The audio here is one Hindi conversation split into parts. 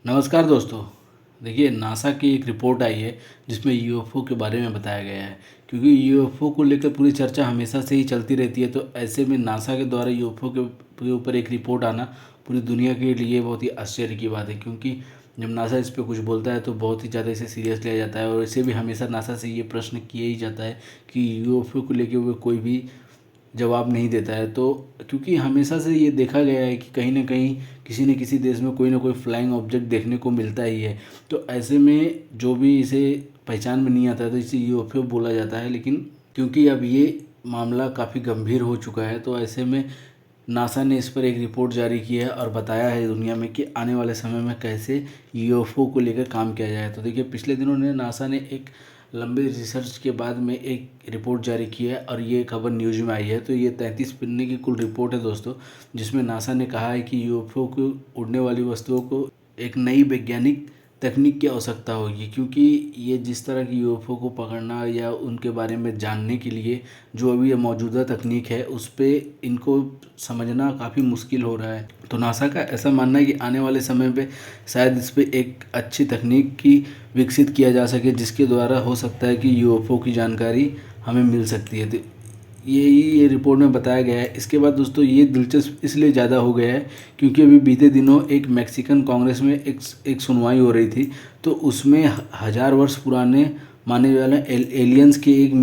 नमस्कार दोस्तों। देखिए, नासा की एक रिपोर्ट आई है जिसमें यूएफओ के बारे में बताया गया है। क्योंकि यूएफओ को लेकर पूरी चर्चा हमेशा से ही चलती रहती है, तो ऐसे में नासा के द्वारा यूएफओ के ऊपर एक रिपोर्ट आना पूरी दुनिया के लिए बहुत ही आश्चर्य की बात है। क्योंकि जब नासा इस पर कुछ बोलता है तो बहुत ही ज़्यादा इसे सीरियस लिया जाता है, और इसे भी हमेशा नासा से ये प्रश्न किया ही जाता है कि यूएफओ को लेकर हुए कोई भी जवाब नहीं देता है। तो क्योंकि हमेशा से ये देखा गया है कि कहीं ना कहीं किसी न किसी देश में कोई ना कोई फ्लाइंग ऑब्जेक्ट देखने को मिलता ही है। तो ऐसे में जो भी इसे पहचान में नहीं आता है तो इसे यूएफओ बोला जाता है। लेकिन क्योंकि अब ये मामला काफ़ी गंभीर हो चुका है, तो ऐसे में नासा ने इस पर एक रिपोर्ट जारी की है और बताया है दुनिया में कि आने वाले समय में कैसे यूएफओ को लेकर काम किया जाए। तो देखिए, पिछले दिनों ने नासा ने एक लंबे रिसर्च के बाद में एक रिपोर्ट जारी की है और ये खबर न्यूज़ में आई है। तो ये 33 पन्ने की कुल रिपोर्ट है दोस्तों, जिसमें नासा ने कहा है कि यूएफओ को, उड़ने वाली वस्तुओं को एक नई वैज्ञानिक तकनीक की आवश्यकता होगी। क्योंकि ये जिस तरह की यूएफओ को पकड़ना या उनके बारे में जानने के लिए जो अभी ये मौजूदा तकनीक है उस पर इनको समझना काफ़ी मुश्किल हो रहा है। तो नासा का ऐसा मानना है कि आने वाले समय पे शायद इस पर एक अच्छी तकनीक की विकसित किया जा सके, जिसके द्वारा हो सकता है कि यूएफओ की जानकारी हमें मिल सकती है। तो ये रिपोर्ट में बताया गया है। इसके बाद दोस्तों, ये दिलचस्प इसलिए ज़्यादा हो गया है क्योंकि अभी बीते दिनों एक मैक्सिकन कांग्रेस में एक सुनवाई हो रही थी। तो उसमें हज़ार वर्ष पुराने माने वाले एलियंस के एक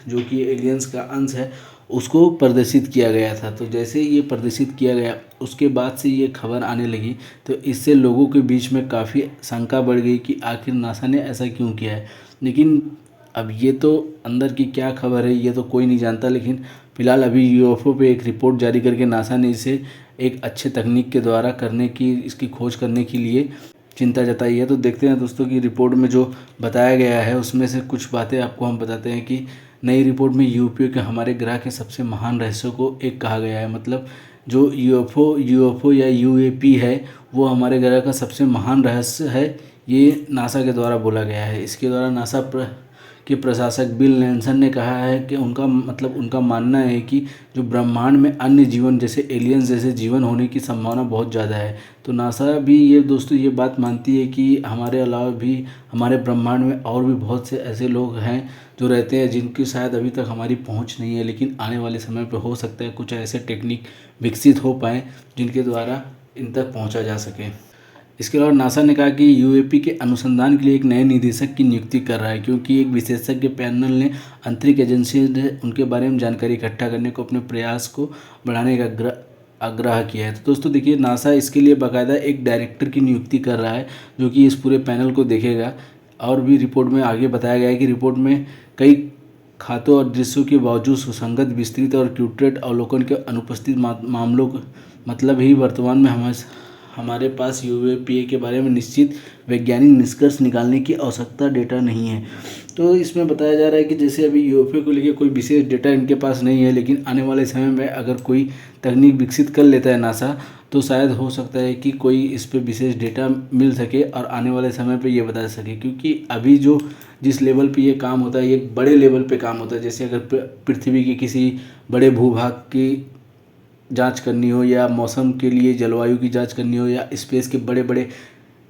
जो कि एलियंस का अंश है, उसको प्रदर्शित किया गया था। तो जैसे ये प्रदर्शित किया गया उसके बाद से ये खबर आने लगी, तो इससे लोगों के बीच में काफ़ी शंका बढ़ गई कि आखिर नासा ने ऐसा क्यों किया है। लेकिन अब ये तो अंदर की क्या खबर है ये तो कोई नहीं जानता। लेकिन फ़िलहाल अभी यूएफओ पे एक रिपोर्ट जारी करके नासा ने इसे एक अच्छे तकनीक के द्वारा करने की, इसकी खोज करने के लिए चिंता जताई है। तो देखते हैं दोस्तों कि रिपोर्ट में जो बताया गया है उसमें से कुछ बातें आपको हम बताते हैं कि नई रिपोर्ट में यूएफओ के हमारे ग्रह के सबसे महान रहस्यों को एक कहा गया है। मतलब जो यूएफओ या यूएपी है वो हमारे ग्रह का सबसे महान रहस्य है, ये नासा के द्वारा बोला गया है। इसके द्वारा नासा के प्रशासक बिल नैल्सन ने कहा है कि उनका मानना है कि जो ब्रह्मांड में अन्य जीवन जैसे एलियंस जैसे जीवन होने की संभावना बहुत ज़्यादा है। तो नासा भी ये दोस्तों ये बात मानती है कि हमारे अलावा भी हमारे ब्रह्मांड में और भी बहुत से ऐसे लोग हैं जो रहते हैं जिनकी शायद अभी तक हमारी पहुंच नहीं है, लेकिन आने वाले समय पर हो सकता है कुछ ऐसे टेक्निक विकसित हो पाएँ जिनके द्वारा इन तक पहुँचा जा सके। इसके अलावा नासा ने कहा कि यूएपी के अनुसंधान के लिए एक नए निदेशक की नियुक्ति कर रहा है, क्योंकि एक विशेषज्ञ पैनल ने अंतरिक्ष एजेंसी ने उनके बारे में जानकारी इकट्ठा करने को अपने प्रयास को बढ़ाने का आग्रह किया है। तो दोस्तों देखिए, नासा इसके लिए बाकायदा एक डायरेक्टर की नियुक्ति कर रहा है जो कि इस पूरे पैनल को देखेगा। और भी रिपोर्ट में आगे बताया गया है कि रिपोर्ट में कई खातों और दृश्यों के बावजूद सुसंगत, विस्तृत और क्यूरेटेड अवलोकन के अनुपस्थित मामलों को मतलब ही वर्तमान में हमारे पास यूएपीए के बारे में निश्चित वैज्ञानिक निष्कर्ष निकालने की आवश्यकता डेटा नहीं है। तो इसमें बताया जा रहा है कि जैसे अभी यूएफओ को लेकर कोई विशेष डेटा इनके पास नहीं है, लेकिन आने वाले समय में अगर कोई तकनीक विकसित कर लेता है नासा, तो शायद हो सकता है कि कोई इस पर विशेष डेटा मिल सके और आने वाले समय पे ये बता सके। क्योंकि अभी जो जिस लेवल पे ये काम होता है, ये एक बड़े लेवल पे काम होता है। जैसे अगर पृथ्वी के किसी बड़े भूभाग की जांच करनी हो, या मौसम के लिए जलवायु की जांच करनी हो, या स्पेस के बड़े बड़े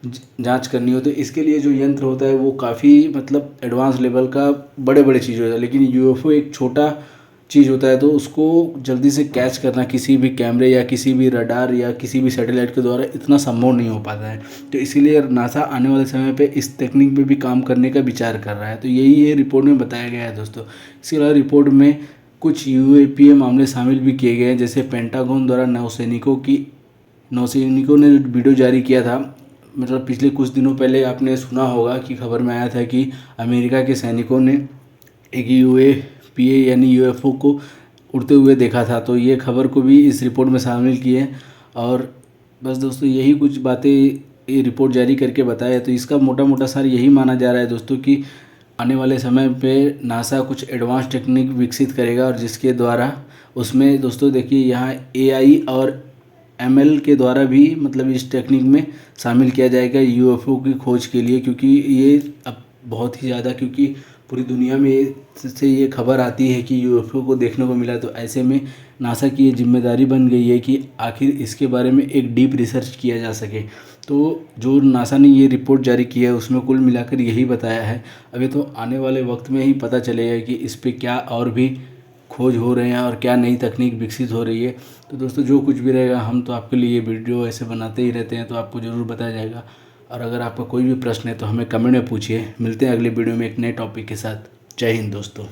जांच करनी हो, तो इसके लिए जो यंत्र होता है वो काफ़ी मतलब एडवांस लेवल का बड़े बड़े चीज़ होता है। लेकिन यूएफओ एक छोटा चीज़ होता है, तो उसको जल्दी से कैच करना किसी भी कैमरे या किसी भी रडार या किसी भी सैटेलाइट के द्वारा इतना संभव नहीं हो पाता है। तो इसीलिए नासा आने वाले समय पे इस तकनीक पे भी काम करने का विचार कर रहा है। तो यही ये रिपोर्ट में बताया गया है दोस्तों। इसके अलावा रिपोर्ट में कुछ यूएपीए मामले शामिल भी किए गए हैं, जैसे पेंटागन द्वारा नौसैनिकों ने वीडियो जारी किया था। मतलब पिछले कुछ दिनों पहले आपने सुना होगा कि खबर में आया था कि अमेरिका के सैनिकों ने एक यूएपीए यानी यूएफओ को उड़ते हुए देखा था। तो ये खबर को भी इस रिपोर्ट में शामिल किए। और बस दोस्तों, यही कुछ बातें ये रिपोर्ट जारी करके बताया। तो इसका मोटा मोटा सार यही माना जा रहा है दोस्तों कि आने वाले समय पे नासा कुछ एडवांस टेक्निक विकसित करेगा, और जिसके द्वारा उसमें दोस्तों देखिए यहाँ एआई और एमएल के द्वारा भी मतलब इस टेक्निक में शामिल किया जाएगा यूएफओ की खोज के लिए। क्योंकि ये अब बहुत ही ज़्यादा, क्योंकि पूरी दुनिया में से ये खबर आती है कि यूएफओ को देखने को मिला, तो ऐसे में नासा की ये जिम्मेदारी बन गई है कि आखिर इसके बारे में एक डीप रिसर्च किया जा सके। तो जो नासा ने ये रिपोर्ट जारी की है उसमें कुल मिलाकर यही बताया है। अभी तो आने वाले वक्त में ही पता चलेगा कि इस पे क्या और भी खोज हो रहे हैं और क्या नई तकनीक विकसित हो रही है। तो दोस्तों जो कुछ भी रहेगा हम तो आपके लिए वीडियो ऐसे बनाते ही रहते हैं, तो आपको ज़रूर बताया जाएगा। और अगर आपका कोई भी प्रश्न है तो हमें कमेंट में पूछिए। मिलते हैं अगली वीडियो में एक नए टॉपिक के साथ। जय हिंद दोस्तों।